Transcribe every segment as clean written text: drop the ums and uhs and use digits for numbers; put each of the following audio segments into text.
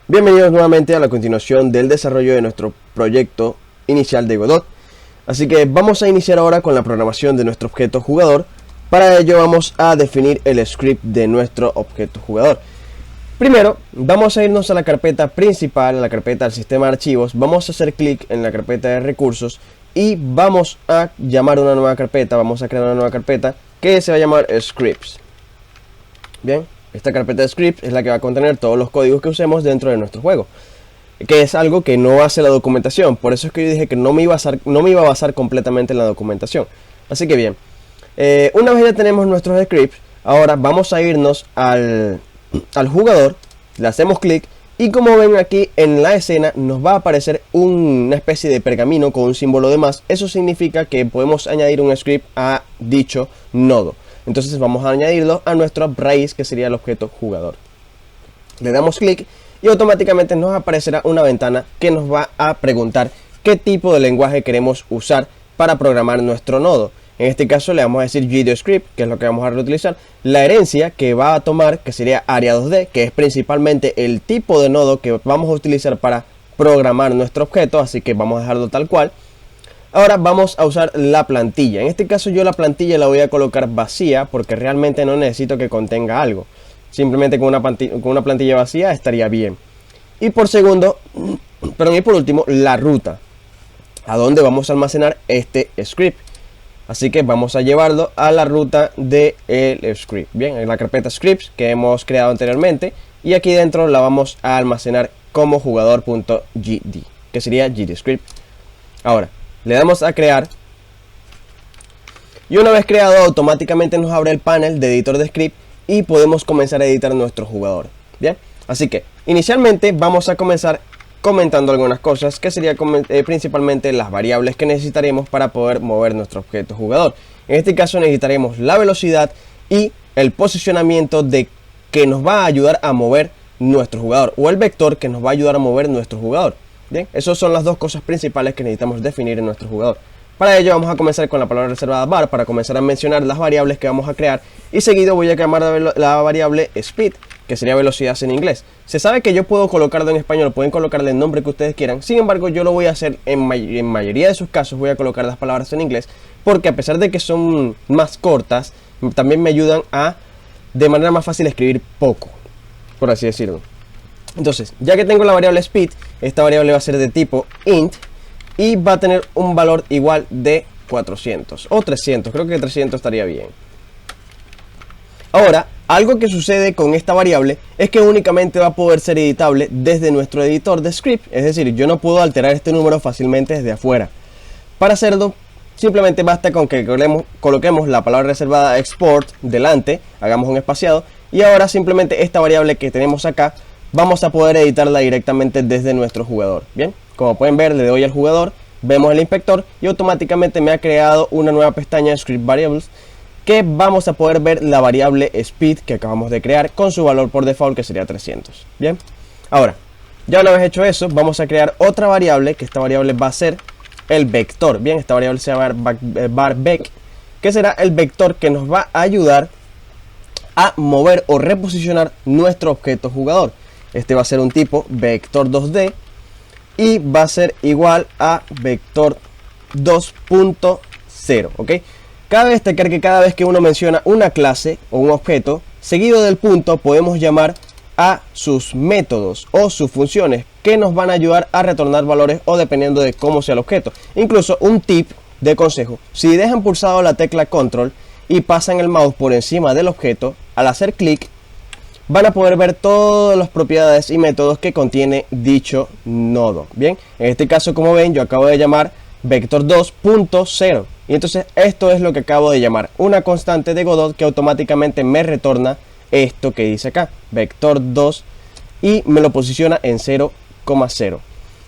Bienvenidos nuevamente a la continuación del desarrollo de nuestro proyecto inicial de Godot. Así que vamos a iniciar ahora con la programación de nuestro objeto jugador. Para ello vamos a definir el script de nuestro objeto jugador. Primero vamos a irnos a la carpeta principal, a la carpeta del sistema de archivos. Vamos a hacer clic en la carpeta de recursos y vamos a llamar una nueva carpeta. Vamos a crear una nueva carpeta que se va a llamar scripts. Bien. Esta carpeta de scripts es la que va a contener todos los códigos que usemos dentro de nuestro juego, que es algo que no hace la documentación. Por eso es que yo dije que no me iba a basar completamente en la documentación. Así que bien, una vez ya tenemos nuestros scripts, ahora vamos a irnos al jugador, le hacemos clic y como ven aquí en la escena nos va a aparecer una especie de pergamino con un símbolo de más. Eso significa que podemos añadir un script a dicho nodo. Entonces vamos a añadirlo a nuestra raíz, que sería el objeto jugador. Le damos clic y automáticamente nos aparecerá una ventana que nos va a preguntar qué tipo de lenguaje queremos usar para programar nuestro nodo. En este caso le vamos a decir GDOScript, que es lo que vamos a reutilizar. La herencia que va a tomar, que sería Area 2D, que es principalmente el tipo de nodo que vamos a utilizar para programar nuestro objeto, así que vamos a dejarlo tal cual. Ahora vamos a usar la plantilla. En este caso yo la plantilla la voy a colocar vacía porque realmente no necesito que contenga algo. Simplemente con una plantilla vacía estaría bien. Y por último, la ruta. A dónde vamos a almacenar este script. Así que vamos a llevarlo a la ruta del script. Bien, en la carpeta scripts que hemos creado anteriormente. Y aquí dentro la vamos a almacenar como jugador.gd, que sería GDScript. Ahora le damos a crear y una vez creado automáticamente nos abre el panel de editor de script y podemos comenzar a editar nuestro jugador. Bien, así que inicialmente vamos a comenzar comentando algunas cosas que sería principalmente las variables que necesitaremos para poder mover nuestro objeto jugador. En este caso necesitaremos la velocidad y el posicionamiento que nos va a ayudar a mover nuestro jugador, o el vector que nos va a ayudar a mover nuestro jugador. Bien, esas son las dos cosas principales que necesitamos definir en nuestro jugador. Para ello vamos a comenzar con la palabra reservada var para comenzar a mencionar las variables que vamos a crear, y seguido voy a llamar la variable speed, que sería velocidad en inglés. Se sabe que yo puedo colocarlo en español, pueden colocarle el nombre que ustedes quieran. Sin embargo, yo lo voy a hacer en mayoría de sus casos, voy a colocar las palabras en inglés, porque a pesar de que son más cortas, también me ayudan a de manera más fácil escribir poco, por así decirlo. Entonces, ya que tengo la variable speed, esta variable va a ser de tipo int y va a tener un valor igual de 400 o 300, creo que 300 estaría bien. Ahora, algo que sucede con esta variable es que únicamente va a poder ser editable desde nuestro editor de script, es decir, yo no puedo alterar este número fácilmente desde afuera. Para hacerlo, simplemente basta con que coloquemos la palabra reservada export delante, hagamos un espaciado y ahora simplemente esta variable que tenemos acá vamos a poder editarla directamente desde nuestro jugador. Bien, como pueden ver, le doy al jugador, vemos el inspector y automáticamente me ha creado una nueva pestaña de script variables que vamos a poder ver la variable speed que acabamos de crear con su valor por default, que sería 300. Bien, ahora ya una vez hecho eso vamos a crear otra variable, que esta variable va a ser el vector. Bien, esta variable se llama var_vec, que será el vector que nos va a ayudar a mover o reposicionar nuestro objeto jugador. Este va a ser un tipo vector 2D y va a ser igual a vector 2.0, ¿ok? Cabe destacar que cada vez que uno menciona una clase o un objeto, seguido del punto podemos llamar a sus métodos o sus funciones que nos van a ayudar a retornar valores o dependiendo de cómo sea el objeto. Incluso un tip de consejo: si dejan pulsado la tecla control y pasan el mouse por encima del objeto, al hacer clic van a poder ver todas las propiedades y métodos que contiene dicho nodo. Bien, en este caso, como ven, yo acabo de llamar vector 2.0 y entonces esto es lo que acabo de llamar, una constante de Godot que automáticamente me retorna esto que dice acá, vector 2, y me lo posiciona en 0,0.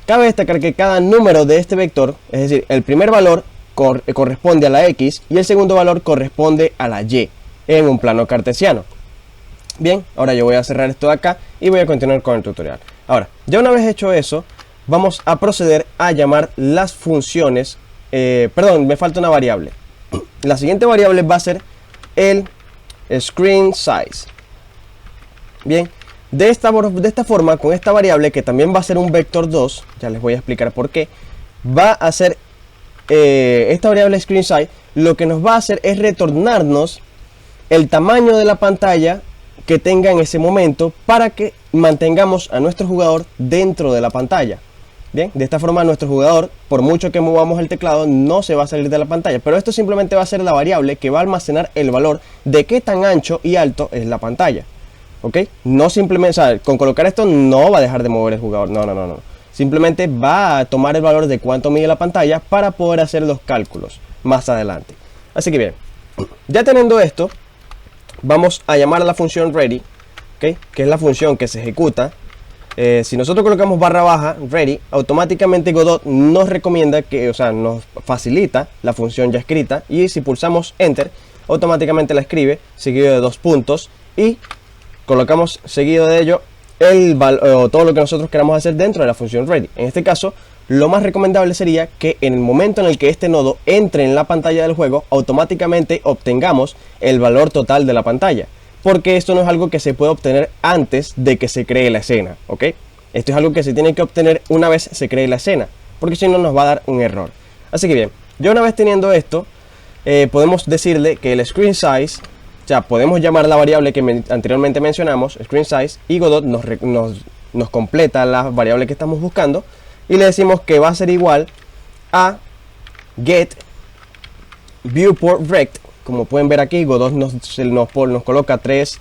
Cabe destacar que cada número de este vector, es decir, el primer valor corresponde a la X y el segundo valor corresponde a la Y en un plano cartesiano. Bien, ahora yo voy a cerrar esto de acá y voy a continuar con el tutorial. Ahora, ya una vez hecho eso, vamos a proceder a llamar las funciones. Perdón, me falta una variable. La siguiente variable va a ser el screen size. Bien, De esta forma, con esta variable que también va a ser un vector 2, ya les voy a explicar por qué, va a ser esta variable screenSize, lo que nos va a hacer es retornarnos el tamaño de la pantalla que tenga en ese momento para que mantengamos a nuestro jugador dentro de la pantalla. Bien, de esta forma nuestro jugador, por mucho que movamos el teclado, no se va a salir de la pantalla. Pero esto simplemente va a ser la variable que va a almacenar el valor de qué tan ancho y alto es la pantalla. ¿Ok? No simplemente, o sea, con colocar esto no va a dejar de mover el jugador. No. Simplemente va a tomar el valor de cuánto mide la pantalla para poder hacer los cálculos más adelante. Así que bien, ya teniendo esto, vamos a llamar a la función ready, ¿okay? Que es la función que se ejecuta. Si nosotros colocamos barra baja ready, automáticamente Godot nos recomienda que, o sea, nos facilita la función ya escrita. Y si pulsamos enter, automáticamente la escribe seguido de 2 puntos y colocamos seguido de ello todo lo que nosotros queramos hacer dentro de la función ready. En este caso, lo más recomendable sería que en el momento en el que este nodo entre en la pantalla del juego, automáticamente obtengamos el valor total de la pantalla. Porque esto no es algo que se puede obtener antes de que se cree la escena, ¿ok? Esto es algo que se tiene que obtener una vez se cree la escena, porque si no nos va a dar un error. Así que bien, ya una vez teniendo esto, podemos decirle que el screen size, o sea, podemos llamar la variable que anteriormente mencionamos, screen size, y Godot nos completa la variable que estamos buscando, y le decimos que va a ser igual a get viewport rect. Como pueden ver aquí, Godot nos coloca tres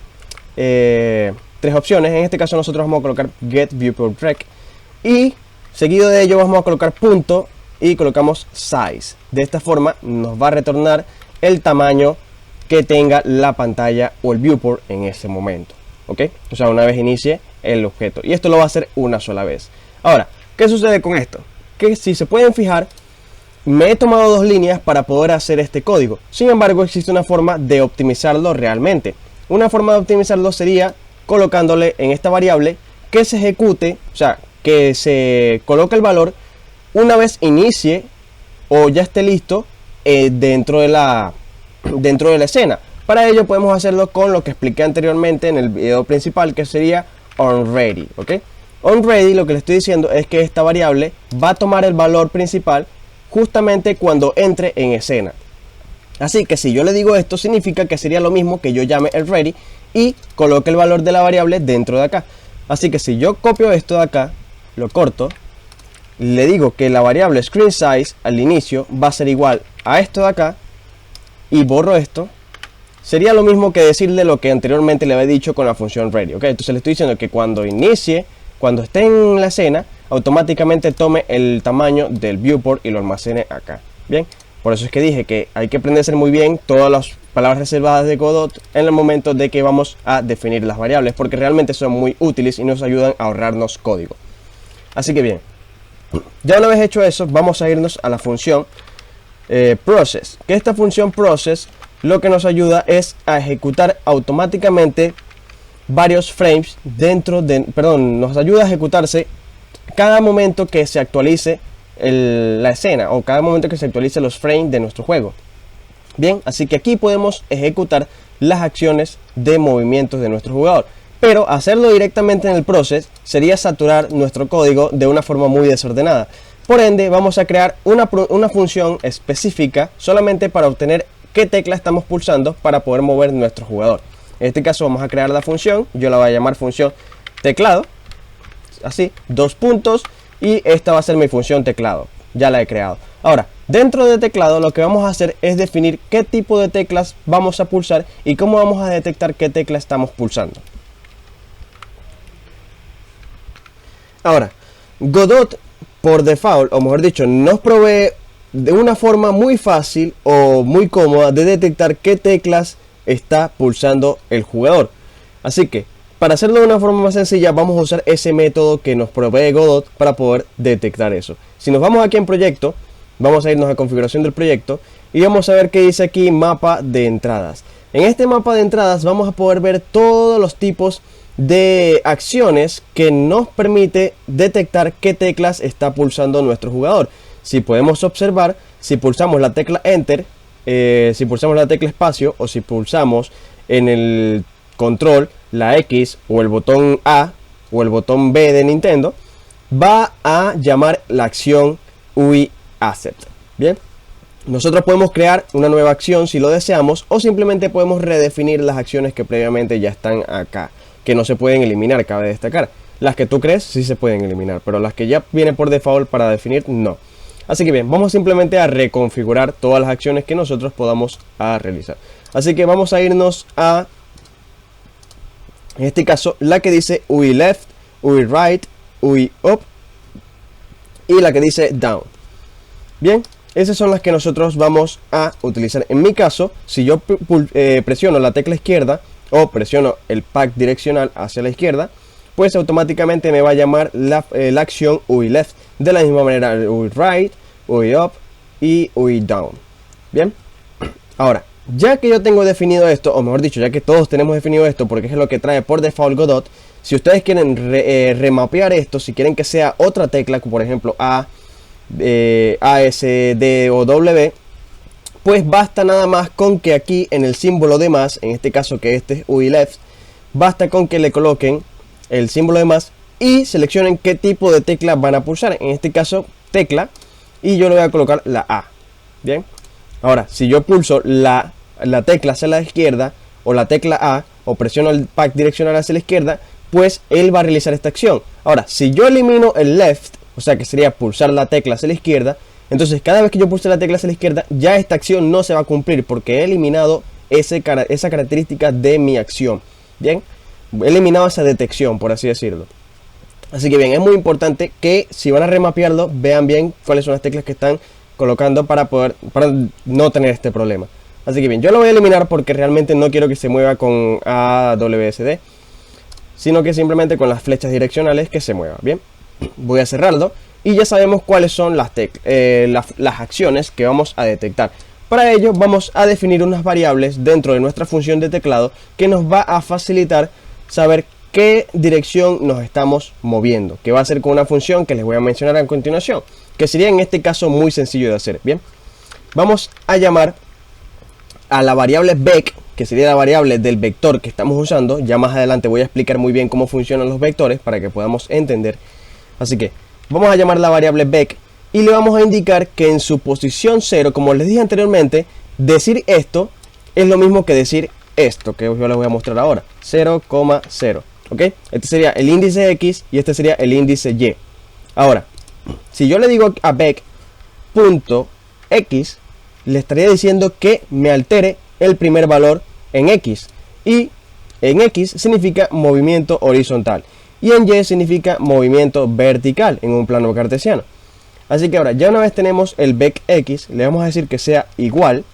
opciones. En este caso nosotros vamos a colocar get viewport rect, y seguido de ello vamos a colocar punto y colocamos size. De esta forma nos va a retornar el tamaño que tenga la pantalla o el viewport en ese momento, ¿ok? O sea, una vez inicie el objeto, y esto lo va a hacer una sola vez. Ahora, ¿qué sucede con esto? Que si se pueden fijar, me he tomado 2 líneas para poder hacer este código. Sin embargo, existe una forma de optimizarlo realmente. Una forma de optimizarlo sería colocándole en esta variable que se ejecute, o sea, que se coloque el valor una vez inicie o ya esté listo dentro de la escena. Para ello podemos hacerlo con lo que expliqué anteriormente en el video principal, que sería onReady, ¿ok? OnReady, lo que le estoy diciendo es que esta variable va a tomar el valor principal justamente cuando entre en escena. Así que si yo le digo esto, significa que sería lo mismo que yo llame el ready y coloque el valor de la variable dentro de acá. Así que si yo copio esto de acá, lo corto, le digo que la variable screen size al inicio va a ser igual a esto de acá, y borro esto, sería lo mismo que decirle lo que anteriormente le había dicho con la función ready, ¿ok? Entonces le estoy diciendo que cuando inicie, cuando esté en la escena, automáticamente tome el tamaño del viewport y lo almacene acá. Bien, por eso es que dije que hay que aprenderse muy bien todas las palabras reservadas de Godot en el momento de que vamos a definir las variables, porque realmente son muy útiles y nos ayudan a ahorrarnos código. Así que bien, ya una vez hecho eso, vamos a irnos a la función process. Que esta función process lo que nos ayuda es a ejecutar automáticamente varios frames nos ayuda a ejecutarse cada momento que se actualice la escena, o cada momento que se actualice los frames de nuestro juego. Bien, así que aquí podemos ejecutar las acciones de movimientos de nuestro jugador, pero hacerlo directamente en el process sería saturar nuestro código de una forma muy desordenada. Por ende, vamos a crear una función específica solamente para obtener qué tecla estamos pulsando para poder mover nuestro jugador. En este caso vamos a crear la función, yo la voy a llamar función teclado, así, 2 puntos, y esta va a ser mi función teclado, ya la he creado. Ahora, dentro de teclado lo que vamos a hacer es definir qué tipo de teclas vamos a pulsar y cómo vamos a detectar qué tecla estamos pulsando. Ahora, Godot por default, o mejor dicho, nos provee de una forma muy fácil o muy cómoda de detectar qué teclas está pulsando el jugador. Así que para hacerlo de una forma más sencilla, vamos a usar ese método que nos provee Godot para poder detectar eso. Si nos vamos aquí en proyecto, vamos a irnos a configuración del proyecto y vamos a ver que dice aquí mapa de entradas. En este mapa de entradas vamos a poder ver todos los tipos de acciones que nos permite detectar qué teclas está pulsando nuestro jugador. Si podemos observar, si pulsamos la tecla enter, si pulsamos la tecla espacio, o si pulsamos en el control, la X o el botón A o el botón B de Nintendo, va a llamar la acción UI Accept. Bien, nosotros podemos crear una nueva acción si lo deseamos, o simplemente podemos redefinir las acciones que previamente ya están acá, que no se pueden eliminar, cabe destacar. Las que tú crees sí se pueden eliminar, pero las que ya vienen por default para definir, no. Así que bien, vamos simplemente a reconfigurar todas las acciones que nosotros podamos realizar. Así que vamos a irnos a, en este caso, la que dice UI Left, UI Right, UI Up y la que dice Down. Bien, esas son las que nosotros vamos a utilizar. En mi caso, si yo presiono la tecla izquierda o presiono el pack direccional hacia la izquierda, pues automáticamente me va a llamar la acción UI Left. De la misma manera UI Right, UI Up y UI Down. Bien, ahora, ya que yo tengo definido esto, o mejor dicho, ya que todos tenemos definido esto, porque es lo que trae por default Godot, si ustedes quieren remapear esto, si quieren que sea otra tecla, como por ejemplo A, S, D o W, pues basta nada más con que aquí en el símbolo de más, en este caso que este es UI Left, basta con que le coloquen el símbolo de más y seleccionen qué tipo de tecla van a pulsar. En este caso tecla, y yo le voy a colocar la A. Bien, ahora si yo pulso la tecla hacia la izquierda o la tecla A, o presiono el pack direccional hacia la izquierda, pues él va a realizar esta acción. Ahora si yo elimino el left, o sea que sería pulsar la tecla hacia la izquierda, entonces cada vez que yo pulse la tecla hacia la izquierda, ya esta acción no se va a cumplir, porque he eliminado esa característica de mi acción. Bien, he eliminado esa detección, por así decirlo. Así que bien, es muy importante que si van a remapearlo, vean bien cuáles son las teclas que están colocando para no tener este problema. Así que bien, yo lo voy a eliminar porque realmente no quiero que se mueva con AWSD, sino que simplemente con las flechas direccionales que se mueva. Bien, voy a cerrarlo y ya sabemos cuáles son las acciones que vamos a detectar. Para ello vamos a definir unas variables dentro de nuestra función de teclado que nos va a facilitar saber qué dirección nos estamos moviendo, que va a ser con una función que les voy a mencionar a continuación, que sería en este caso muy sencillo de hacer. Bien, vamos a llamar a la variable vec, que sería la variable del vector que estamos usando. Ya más adelante voy a explicar muy bien cómo funcionan los vectores para que podamos entender. Así que vamos a llamar la variable vec y le vamos a indicar que en su posición 0, como les dije anteriormente, decir esto es lo mismo que decir esto, que yo les voy a mostrar ahora, 0,0. ¿ok? Este sería el índice X y este sería el índice Y. Ahora, si yo le digo a vec.x, le estaría diciendo que me altere el primer valor en X. Y en X significa movimiento horizontal y en Y significa movimiento vertical en un plano cartesiano. Así que ahora, ya una vez tenemos el vec.x, le vamos a decir que sea igual.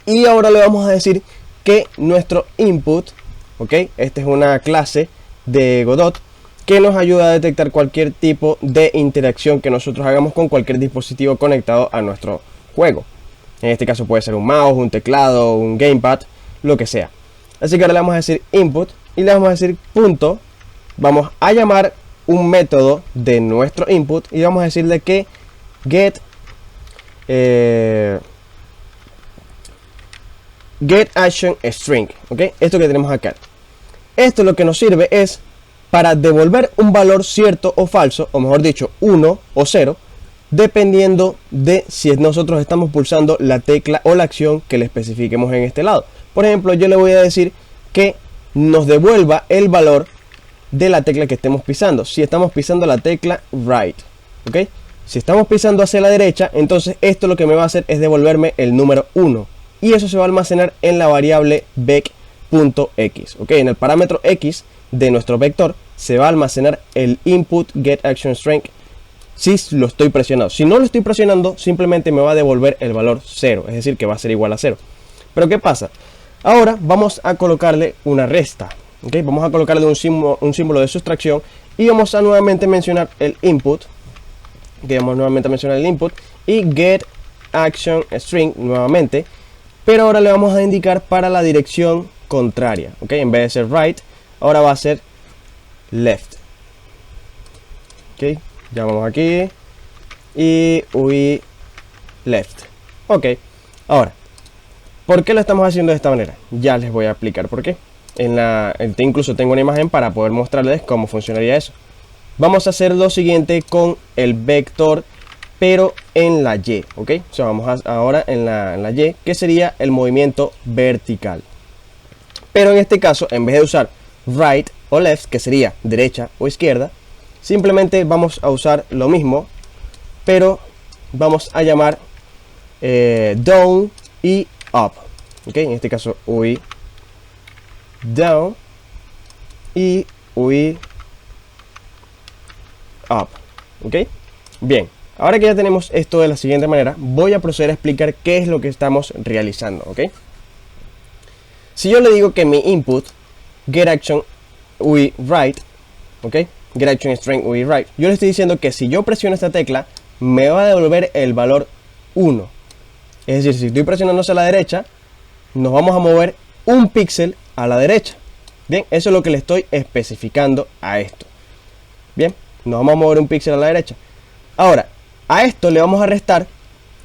Y ahora le vamos a decir que nuestro input, ¿ok? Esta es una clase de Godot que nos ayuda a detectar cualquier tipo de interacción que nosotros hagamos con cualquier dispositivo conectado a nuestro juego. En este caso puede ser un mouse, un teclado, un gamepad, lo que sea. Así que ahora le vamos a decir input y le vamos a decir punto. Vamos a llamar un método de nuestro input y vamos a decirle que get action string, ¿ok? Esto que tenemos acá. Esto lo que nos sirve es para devolver un valor cierto o falso, o mejor dicho, 1 o 0, dependiendo de si nosotros estamos pulsando la tecla o la acción que le especifiquemos en este lado. Por ejemplo, yo le voy a decir que nos devuelva el valor de la tecla que estemos pisando. Si estamos pisando la tecla right, ¿ok? Si estamos pisando hacia la derecha, entonces esto lo que me va a hacer es devolverme el número 1. Y eso se va a almacenar en la variable vec.x, ¿ok? En el parámetro x de nuestro vector se va a almacenar el input get action string si lo estoy presionando. Si no lo estoy presionando, simplemente me va a devolver el valor 0, es decir, que va a ser igual a 0. Pero ¿qué pasa? Ahora vamos a colocarle una resta, ¿ok? Vamos a colocarle un símbolo de sustracción y vamos a nuevamente mencionar el input, y get action string nuevamente, pero ahora le vamos a indicar para la dirección contraria, ¿ok? En vez de ser right, ahora va a ser left, ¿ok? Ya vamos aquí y UI left, ok. Ahora, ¿por qué lo estamos haciendo de esta manera? Ya les voy a explicar por qué. incluso tengo una imagen para poder mostrarles cómo funcionaría eso. Vamos a hacer lo siguiente con el vector, pero en la Y, ¿ok? O sea, ahora en la Y, que sería el movimiento vertical. Pero en este caso, en vez de usar right o left, que sería derecha o izquierda, simplemente vamos a usar lo mismo, pero vamos a llamar down y up, ¿ok? En este caso, UI down y UI up, ¿ok? Bien, ahora que ya tenemos esto de la siguiente manera, voy a proceder a explicar qué es lo que estamos realizando, ¿ok? Si yo le digo que mi input getAction UI right, ¿ok? getAction string UI right, yo le estoy diciendo que si yo presiono esta tecla, me va a devolver el valor 1. Es decir, si estoy presionando hacia la derecha, nos vamos a mover un píxel a la derecha. Bien, eso es lo que le estoy especificando a esto. Bien, nos vamos a mover un píxel a la derecha. Ahora, a esto le vamos a restar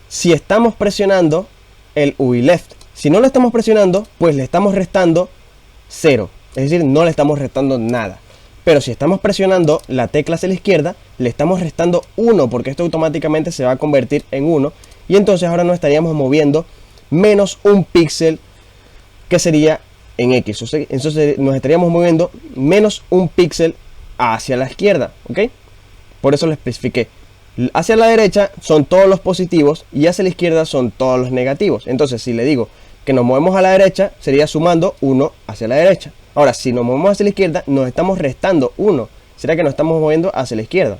si estamos presionando el UI left. Si no lo estamos presionando, pues le estamos restando 0. Es decir, no le estamos restando nada. Pero si estamos presionando la tecla hacia la izquierda, le estamos restando 1, porque esto automáticamente se va a convertir en 1. Y entonces ahora nos estaríamos moviendo menos un píxel, que sería en X. Entonces nos estaríamos moviendo menos un píxel hacia la izquierda, ¿ok? Por eso lo especifiqué. Hacia la derecha son todos los positivos y hacia la izquierda son todos los negativos. Entonces, si le digo que nos movemos a la derecha, sería sumando 1 hacia la derecha. Ahora, si nos movemos hacia la izquierda, nos estamos restando 1. Será que nos estamos moviendo hacia la izquierda.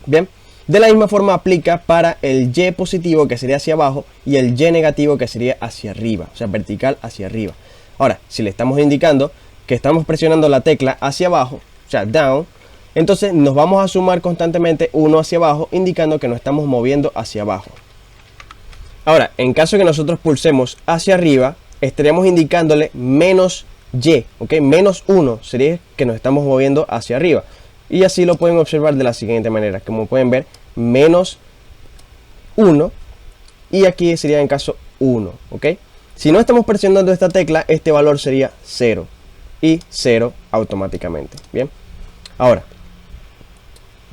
Bien, de la misma forma aplica para el Y positivo, que sería hacia abajo, y el Y negativo, que sería hacia arriba, o sea, vertical hacia arriba. Ahora, si le estamos indicando que estamos presionando la tecla hacia abajo, o sea, down, entonces nos vamos a sumar constantemente 1 hacia abajo, indicando que nos estamos moviendo hacia abajo. Ahora, en caso de que nosotros pulsemos hacia arriba, estaríamos indicándole menos Y, ¿ok? Menos 1 sería que nos estamos moviendo hacia arriba. Y así lo pueden observar de la siguiente manera. Como pueden ver, menos 1. Y aquí sería en caso 1, ¿ok? Si no estamos presionando esta tecla, este valor sería 0. Y 0 automáticamente. Bien. Ahora,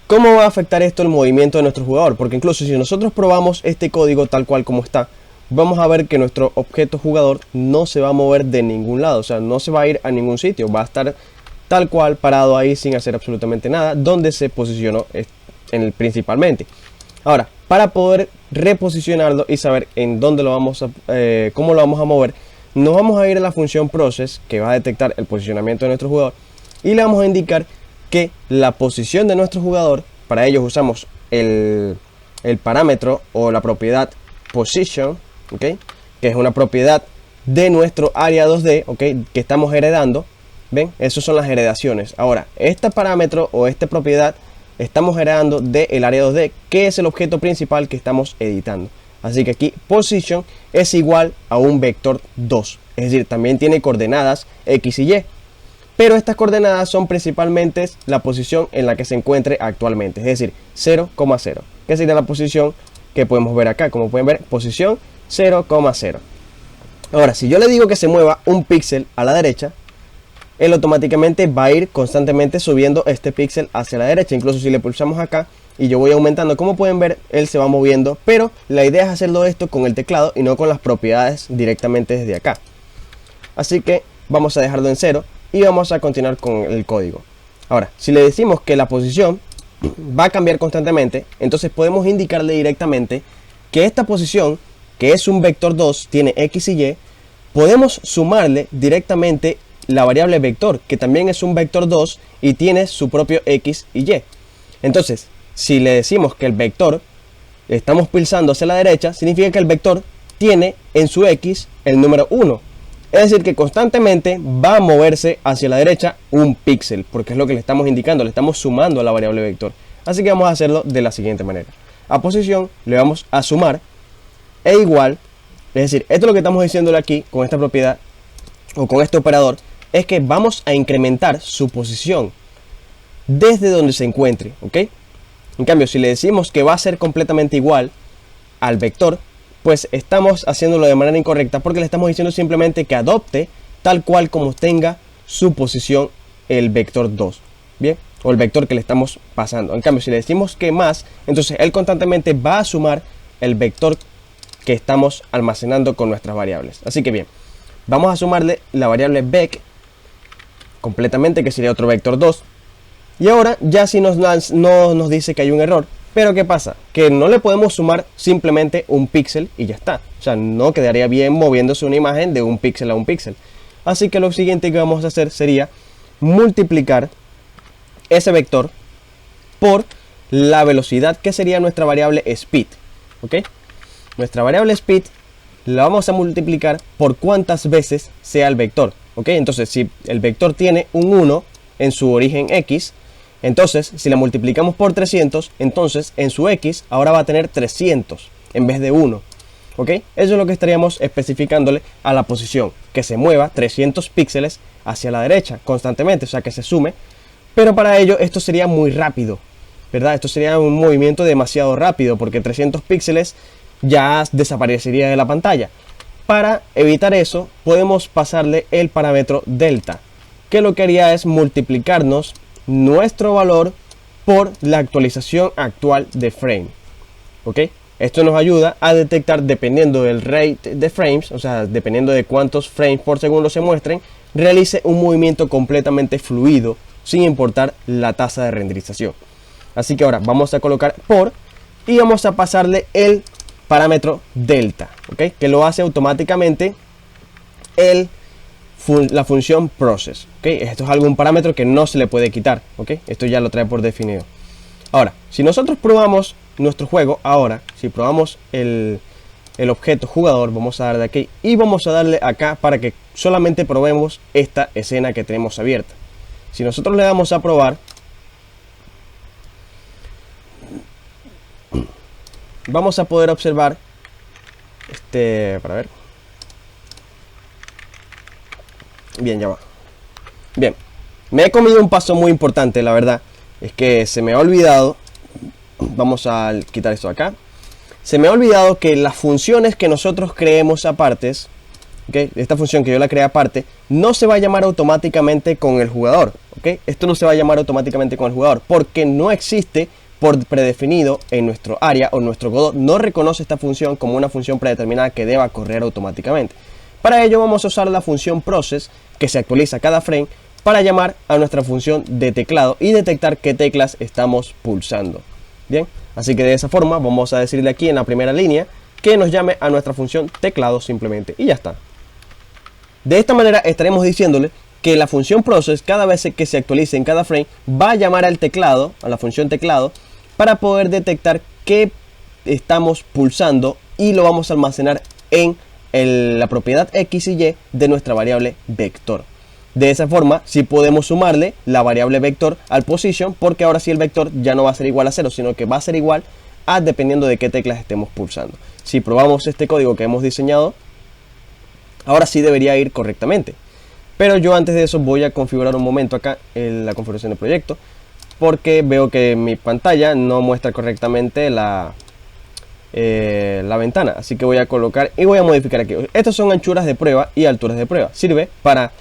¿cómo va a afectar esto el movimiento de nuestro jugador? Porque incluso si nosotros probamos este código tal cual como está, vamos a ver que nuestro objeto jugador no se va a mover de ningún lado. O sea, no se va a ir a ningún sitio. Va a estar tal cual parado ahí sin hacer absolutamente nada, donde se posicionó principalmente. Ahora, para poder reposicionarlo y saber en dónde lo vamos a, cómo lo vamos a mover, nos vamos a ir a la función process, que va a detectar el posicionamiento de nuestro jugador, y le vamos a indicar que la posición de nuestro jugador, para ello usamos el parámetro o la propiedad position, ¿okay? Que es una propiedad de nuestro área 2D, ¿okay? Que estamos heredando. ¿Ven? Esas son las heredaciones. Ahora, este parámetro o esta propiedad estamos heredando del área 2D, que es el objeto principal que estamos editando. Así que aquí position es igual a un vector 2, es decir, también tiene coordenadas X y Y. Pero estas coordenadas son principalmente la posición en la que se encuentre actualmente, es decir, 0,0, que sería la posición que podemos ver acá. Como pueden ver, posición 0,0. Ahora, si yo le digo que se mueva un píxel a la derecha, él automáticamente va a ir constantemente subiendo este píxel hacia la derecha. Incluso si le pulsamos acá y yo voy aumentando, como pueden ver, él se va moviendo. Pero la idea es hacerlo esto con el teclado y no con las propiedades directamente desde acá. Así que vamos a dejarlo en 0. Y vamos a continuar con el código. Ahora, si le decimos que la posición va a cambiar constantemente, entonces podemos indicarle directamente que esta posición, que es un vector 2, tiene X y Y. Podemos sumarle directamente la variable vector, que también es un vector 2 y tiene su propio X y Y. Entonces, si le decimos que el vector estamos pulsando hacia la derecha, significa que el vector tiene en su X el número 1. Es decir, que constantemente va a moverse hacia la derecha un píxel, porque es lo que le estamos indicando, le estamos sumando a la variable vector. Así que vamos a hacerlo de la siguiente manera. A posición le vamos a sumar e igual, es decir, esto es lo que estamos diciéndole aquí con esta propiedad o con este operador, es que vamos a incrementar su posición desde donde se encuentre, ¿ok? En cambio, si le decimos que va a ser completamente igual al vector, pues estamos haciéndolo de manera incorrecta, porque le estamos diciendo simplemente que adopte tal cual como tenga su posición el vector 2, bien, o el vector que le estamos pasando. En cambio, si le decimos que más, entonces él constantemente va a sumar el vector que estamos almacenando con nuestras variables. Así que bien, vamos a sumarle la variable vec completamente, que sería otro vector 2. Y ahora ya si no nos dice que hay un error. Pero ¿qué pasa? Que no le podemos sumar simplemente un píxel y ya está. O sea, no quedaría bien moviéndose una imagen de un píxel a un píxel. Así que lo siguiente que vamos a hacer sería multiplicar ese vector por la velocidad, que sería nuestra variable speed. ¿Ok? Nuestra variable speed la vamos a multiplicar por cuántas veces sea el vector. ¿Ok? Entonces, si el vector tiene un 1 en su origen x, entonces si la multiplicamos por 300, entonces en su x ahora va a tener 300 en vez de 1. ¿Ok? Eso es lo que estaríamos especificándole a la posición, que se mueva 300 píxeles hacia la derecha constantemente, o sea que se sume. Pero para ello esto sería muy rápido, ¿verdad? Esto sería un movimiento demasiado rápido, porque 300 píxeles ya desaparecería de la pantalla. Para evitar eso, podemos pasarle el parámetro delta, que lo que haría es multiplicarnos nuestro valor por la actualización actual de frame. ¿Ok? Esto nos ayuda a detectar, dependiendo del rate de frames, o sea, dependiendo de cuántos frames por segundo se muestren, realice un movimiento completamente fluido, sin importar la tasa de renderización. Así que ahora vamos a colocar por y vamos a pasarle el parámetro delta, ¿ok? Que lo hace automáticamente la función process, ¿ok? Esto es algún parámetro que no se le puede quitar, ¿ok? Esto ya lo trae por definido. Ahora, si nosotros probamos nuestro juego, ahora, si probamos el objeto jugador, vamos a darle aquí y vamos a darle acá para que solamente probemos esta escena que tenemos abierta. Si nosotros le damos a probar, vamos a poder observar, para ver. Bien, ya va. Bien, me he comido un paso muy importante, la verdad. Es que se me ha olvidado. Vamos a quitar esto acá. Se me ha olvidado que las funciones que nosotros creemos apartes, ¿okay? Esta función que yo la creé aparte, no se va a llamar automáticamente con el jugador, ¿okay? Esto no se va a llamar automáticamente con el jugador, porque no existe por predefinido en nuestro área, o nuestro Godot no reconoce esta función como una función predeterminada que deba correr automáticamente. Para ello vamos a usar la función process, que se actualiza cada frame, para llamar a nuestra función de teclado y detectar qué teclas estamos pulsando. Bien, así que de esa forma vamos a decirle aquí en la primera línea que nos llame a nuestra función teclado simplemente, y ya está. De esta manera estaremos diciéndole que la función process, cada vez que se actualice en cada frame, va a llamar al teclado, a la función teclado, para poder detectar qué estamos pulsando, y lo vamos a almacenar en la propiedad x y y de nuestra variable vector. De esa forma sí podemos sumarle la variable vector al position, porque ahora sí el vector ya no va a ser igual a 0, sino que va a ser igual a dependiendo de qué teclas estemos pulsando. Si probamos este código que hemos diseñado, ahora sí debería ir correctamente. Pero yo antes de eso voy a configurar un momento acá en la configuración del proyecto, porque veo que mi pantalla no muestra correctamente la ventana. Así que voy a colocar y voy a modificar aquí. Estas son anchuras de prueba y alturas de prueba. Sirve para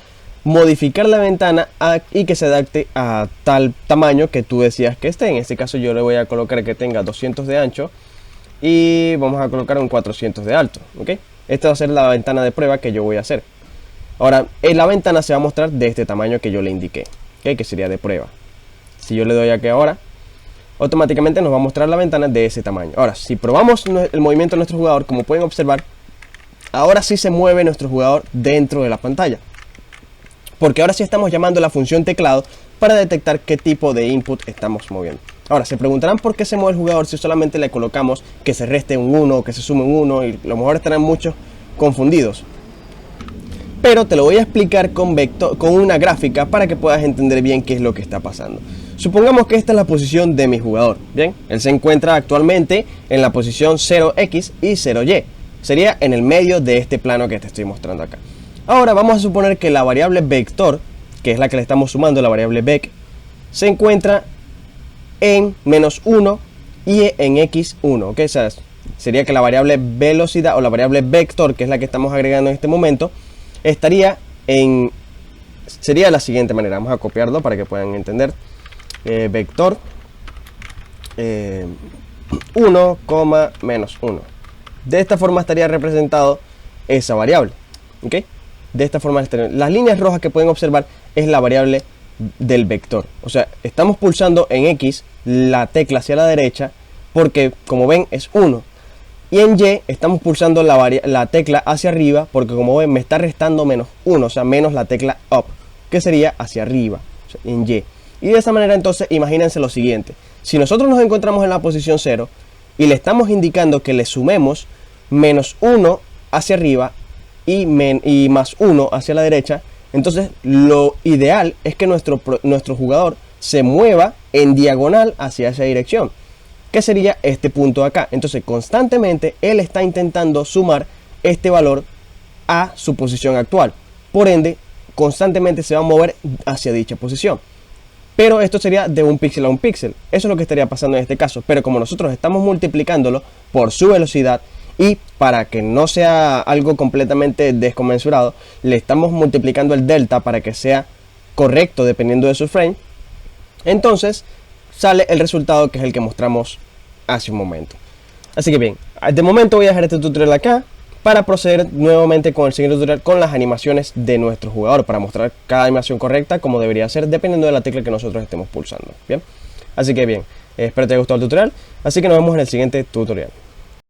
modificar la ventana y que se adapte a tal tamaño que tú decías que esté. En este caso yo le voy a colocar que tenga 200 de ancho y vamos a colocar un 400 de alto, ¿ok? Esta va a ser la ventana de prueba que yo voy a hacer. Ahora, la ventana se va a mostrar de este tamaño que yo le indiqué, ¿ok? Que sería de prueba. Si yo le doy aquí ahora, automáticamente nos va a mostrar la ventana de ese tamaño. Ahora, si probamos el movimiento de nuestro jugador, como pueden observar, ahora sí se mueve nuestro jugador dentro de la pantalla, porque ahora sí estamos llamando a la función teclado para detectar qué tipo de input estamos moviendo. Ahora, se preguntarán por qué se mueve el jugador si solamente le colocamos que se reste un 1 o que se sume un 1, y a lo mejor estarán muchos confundidos. Pero te lo voy a explicar con una gráfica para que puedas entender bien qué es lo que está pasando. Supongamos que esta es la posición de mi jugador. Bien, él se encuentra actualmente en la posición 0x y 0y. Sería en el medio de este plano que te estoy mostrando acá. Ahora vamos a suponer que la variable vector, que es la que le estamos sumando, la variable vec, se encuentra en -1 y en x1, ¿ok? O sea, sería que la variable velocidad o la variable vector, que es la que estamos agregando en este momento, estaría en sería la siguiente manera. Vamos a copiarlo para que puedan entender. Vector 1, menos 1. De esta forma estaría representado esa variable. ¿Ok? De esta forma, las líneas rojas que pueden observar es la variable del vector. O sea, estamos pulsando en X la tecla hacia la derecha porque, como ven, es 1. Y en Y estamos pulsando la tecla hacia arriba porque, como ven, me está restando menos 1. O sea, menos la tecla up, que sería hacia arriba, o sea, en Y. Y de esa manera, entonces, imagínense lo siguiente. Si nosotros nos encontramos en la posición 0 y le estamos indicando que le sumemos menos 1 hacia arriba y más 1 hacia la derecha, entonces lo ideal es que nuestro jugador se mueva en diagonal hacia esa dirección, que sería este punto de acá. Entonces constantemente él está intentando sumar este valor a su posición actual. Por ende, constantemente se va a mover hacia dicha posición. Pero esto sería de un píxel a un píxel. Eso es lo que estaría pasando en este caso. Pero como nosotros estamos multiplicándolo por su velocidad, y para que no sea algo completamente desconmensurado, le estamos multiplicando el delta para que sea correcto dependiendo de su frame. Entonces sale el resultado, que es el que mostramos hace un momento. Así que bien, de momento voy a dejar este tutorial acá para proceder nuevamente con el siguiente tutorial con las animaciones de nuestro jugador, para mostrar cada animación correcta como debería ser dependiendo de la tecla que nosotros estemos pulsando. Bien, así que bien, espero te haya gustado el tutorial, así que nos vemos en el siguiente tutorial.